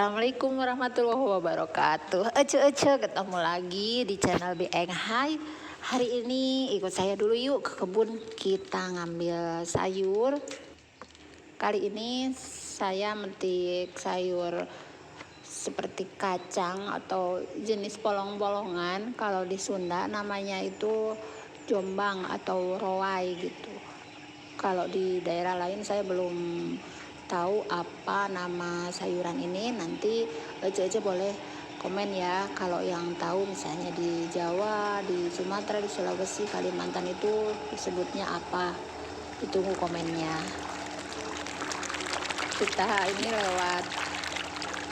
Assalamualaikum warahmatullahi wabarakatuh. Ketemu lagi di channel Beeng Hai. Hari ini ikut saya dulu yuk ke kebun, kita ngambil sayur. Kali ini saya metik sayur seperti kacang atau jenis polong-polongan. Kalau di Sunda namanya itu jombang atau roai gitu. Kalau di daerah lain saya belum tahu apa nama sayuran ini. Nanti Ece boleh komen ya kalau yang tahu, misalnya di Jawa, di Sumatera, di Sulawesi, Kalimantan itu disebutnya apa. Ditunggu komennya. Kita ini lewat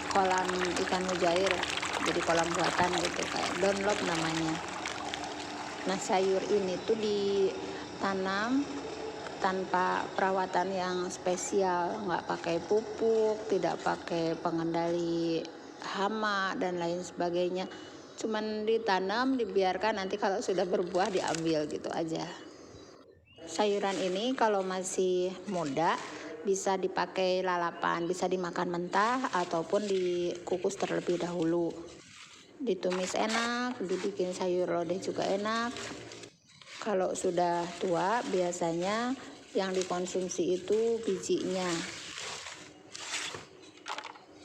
kolam ikan mujair, jadi kolam buatan gitu, kayak download namanya. Nah, sayur ini tuh ditanam tanpa perawatan yang spesial, nggak pakai pupuk, tidak pakai pengendali hama dan lain sebagainya. Cuman ditanam, dibiarkan, nanti kalau sudah berbuah diambil gitu aja. Sayuran ini kalau masih muda bisa dipakai lalapan, bisa dimakan mentah ataupun dikukus terlebih dahulu. Ditumis enak, dibikin sayur lodeh juga enak. Kalau sudah tua biasanya yang dikonsumsi itu bijinya.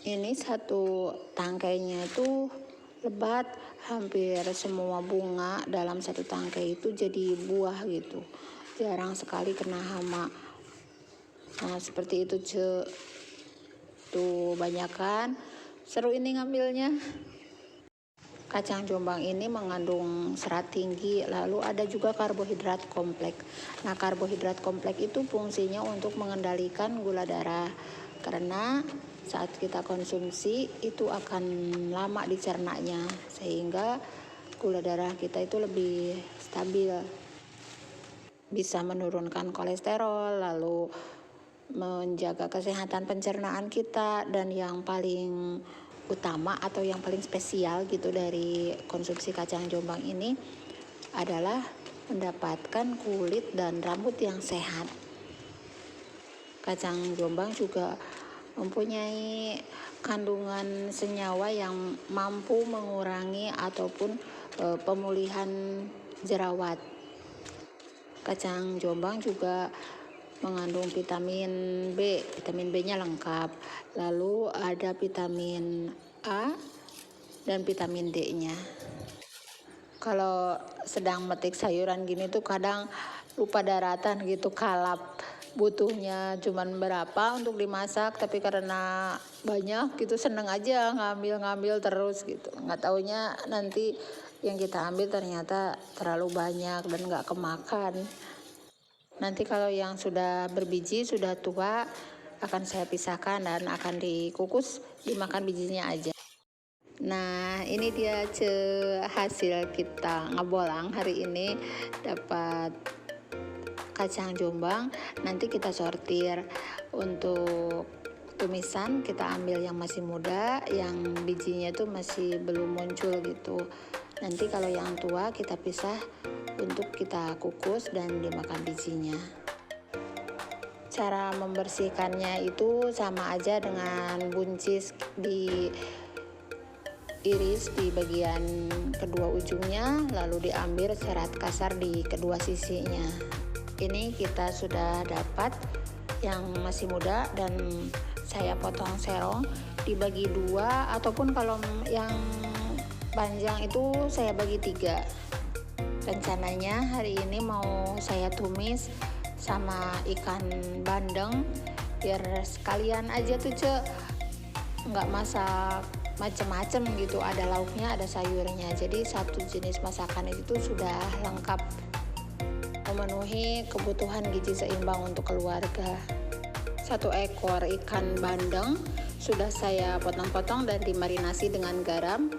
Ini satu tangkainya itu lebat, hampir semua bunga dalam satu tangkai itu jadi buah gitu. Jarang sekali kena hama. Nah, seperti itu tuh banyakan. Seru ini ngambilnya. Kacang jombang ini mengandung serat tinggi, lalu ada juga karbohidrat kompleks. Nah, karbohidrat kompleks itu fungsinya untuk mengendalikan gula darah, karena saat kita konsumsi itu akan lama dicernanya, sehingga gula darah kita itu lebih stabil. Bisa menurunkan kolesterol, lalu menjaga kesehatan pencernaan kita, dan yang paling utama atau yang paling spesial gitu dari konsumsi kacang jombang ini adalah mendapatkan kulit dan rambut yang sehat. Kacang jombang juga mempunyai kandungan senyawa yang mampu mengurangi ataupun pemulihan jerawat. Kacang jombang juga mengandung vitamin B, vitamin B-nya lengkap. Lalu ada vitamin A dan vitamin D-nya. Kalau sedang metik sayuran gini tuh kadang lupa daratan gitu, kalap. Butuhnya cuman berapa untuk dimasak, tapi karena banyak gitu seneng aja ngambil terus gitu. Nggak taunya nanti yang kita ambil ternyata terlalu banyak dan nggak kemakan. Nanti kalau yang sudah berbiji, sudah tua, akan saya pisahkan dan akan dikukus, dimakan bijinya aja. Nah, ini dia hasil kita ngabolang hari ini, dapat kacang jombang. Nanti kita sortir. Untuk tumisan kita ambil yang masih muda, yang bijinya tuh masih belum muncul gitu. Nanti kalau yang tua kita pisah untuk kita kukus dan dimakan bijinya. Cara membersihkannya itu sama aja dengan buncis, diiris di bagian kedua ujungnya, lalu diambil serat kasar di kedua sisinya. Ini kita sudah dapat yang masih muda dan saya potong serong dibagi dua, ataupun kalau yang panjang itu saya bagi 3. Rencananya hari ini mau saya tumis sama ikan bandeng, biar sekalian aja tuh nggak masak macem-macem gitu, ada lauknya, ada sayurnya, jadi satu jenis masakan itu sudah lengkap memenuhi kebutuhan gizi seimbang untuk keluarga. 1 ekor ikan bandeng sudah saya potong-potong dan dimarinasi dengan garam.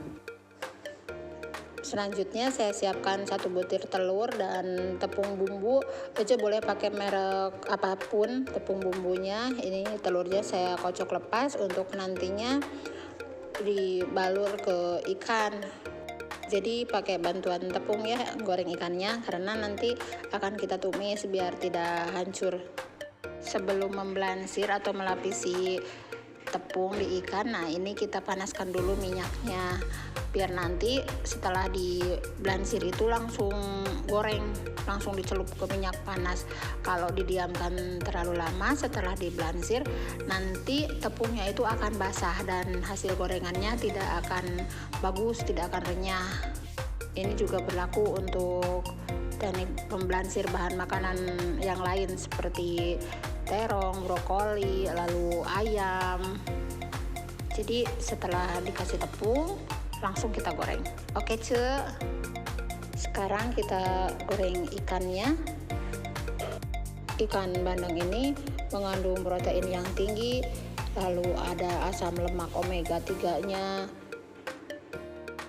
Selanjutnya saya siapkan 1 butir telur dan tepung bumbu. Aja boleh pakai merek apapun tepung bumbunya. Ini telurnya saya kocok lepas untuk nantinya dibalur ke ikan. Jadi pakai bantuan tepung ya, goreng ikannya, karena nanti akan kita tumis biar tidak hancur. Sebelum memblansir atau melapisi tepung di ikan. Nah ini kita panaskan dulu minyaknya biar nanti setelah di blansir itu langsung goreng, langsung dicelup ke minyak panas. Kalau didiamkan terlalu lama setelah di blansir, nanti tepungnya itu akan basah dan hasil gorengannya tidak akan bagus, tidak akan renyah. Ini juga berlaku untuk teknik pemblansir bahan makanan yang lain seperti terong, brokoli, lalu ayam. Jadi setelah dikasih tepung langsung kita goreng. Oke Ce, sekarang kita goreng ikannya. Ikan bandeng ini mengandung protein yang tinggi, lalu ada asam lemak omega 3-nya,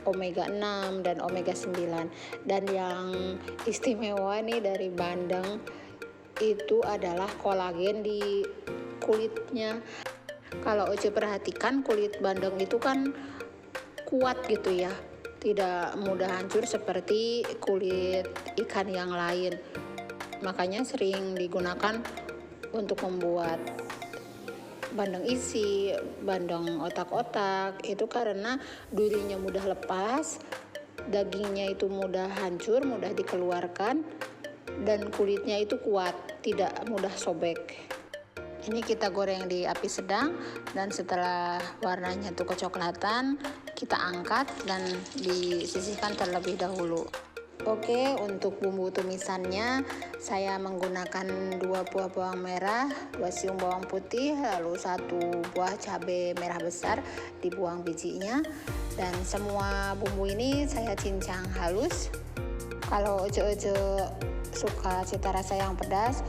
omega 6 dan omega 9. Dan yang istimewa nih dari bandeng itu adalah kolagen di kulitnya. Kalau Oce perhatikan, kulit bandeng itu kan kuat gitu ya, tidak mudah hancur seperti kulit ikan yang lain. Makanya sering digunakan untuk membuat bandeng isi, bandeng otak-otak, itu karena durinya mudah lepas, dagingnya itu mudah hancur, mudah dikeluarkan, dan kulitnya itu kuat, tidak mudah sobek. Ini kita goreng di api sedang, dan setelah warnanya tuh kecoklatan, kita angkat dan disisihkan terlebih dahulu. Oke, untuk bumbu tumisannya saya menggunakan 2 buah bawang merah, 2 siung bawang putih, lalu 1 buah cabai merah besar, dibuang bijinya, dan semua bumbu ini saya cincang halus. Kalau Oce suka cita rasa yang pedas,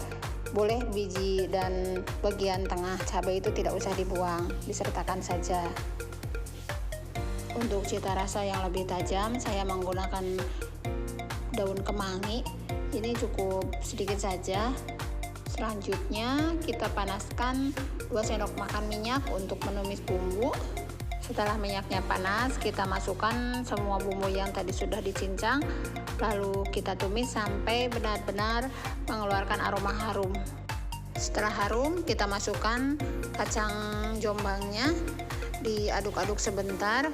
boleh biji dan bagian tengah cabai itu tidak usah dibuang, disertakan saja. Untuk cita rasa yang lebih tajam, saya menggunakan daun kemangi, ini cukup sedikit saja. Selanjutnya kita panaskan 2 sendok makan minyak untuk menumis bumbu. Setelah minyaknya panas, kita masukkan semua bumbu yang tadi sudah dicincang, lalu kita tumis sampai benar-benar mengeluarkan aroma harum. Setelah harum, kita masukkan kacang jombangnya, diaduk-aduk sebentar,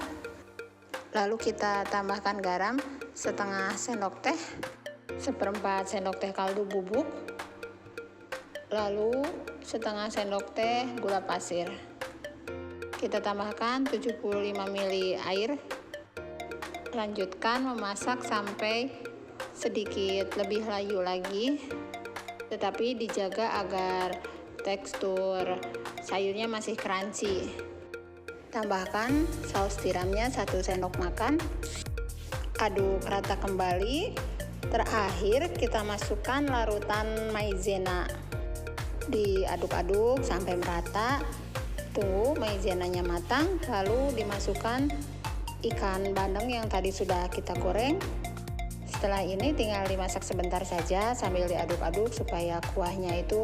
lalu kita tambahkan garam setengah sendok teh, 1/4 sendok teh kaldu bubuk, lalu setengah sendok teh gula pasir. Kita tambahkan 75 ml air. Lanjutkan memasak sampai sedikit lebih layu lagi, tetapi dijaga agar tekstur sayurnya masih crunchy. Tambahkan saus tiramnya 1 sendok makan. Aduk rata kembali. Terakhir kita masukkan larutan maizena. Diaduk-aduk sampai merata. Tunggu maizenanya matang, lalu dimasukkan ikan bandeng yang tadi sudah kita goreng. Setelah ini tinggal dimasak sebentar saja sambil diaduk-aduk supaya kuahnya itu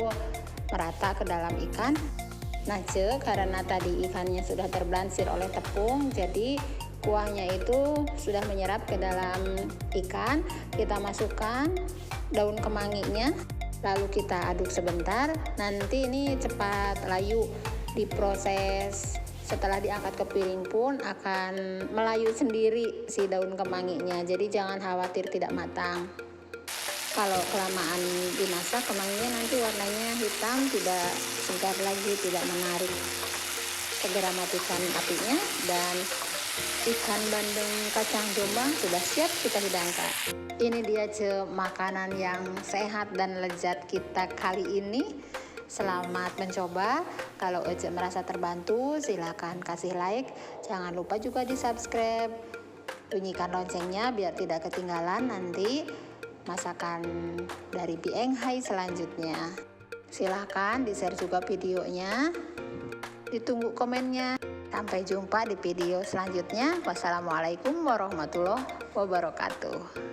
merata ke dalam ikan. Nah Ce, karena tadi ikannya sudah terblansir oleh tepung, jadi kuahnya itu sudah menyerap ke dalam ikan. Kita masukkan daun kemanginya, lalu kita aduk sebentar. Nanti ini cepat layu. Diproses setelah diangkat ke piring pun akan melayu sendiri si daun kemanginya, jadi jangan khawatir tidak matang. Kalau kelamaan dimasak, kemanginya nanti warnanya hitam, tidak segar lagi, tidak menarik. Segera matikan apinya dan ikan bandeng kacang jombang sudah siap kita hidangkan. Ini dia Ce, makanan yang sehat dan lezat kita kali ini. Selamat mencoba. Kalau Oce merasa terbantu, silakan kasih like. Jangan lupa juga di subscribe. Bunyikan loncengnya biar tidak ketinggalan nanti masakan dari Bieng Hai selanjutnya. Silahkan di share juga videonya. Ditunggu komennya. Sampai jumpa di video selanjutnya. Wassalamualaikum warahmatullahi wabarakatuh.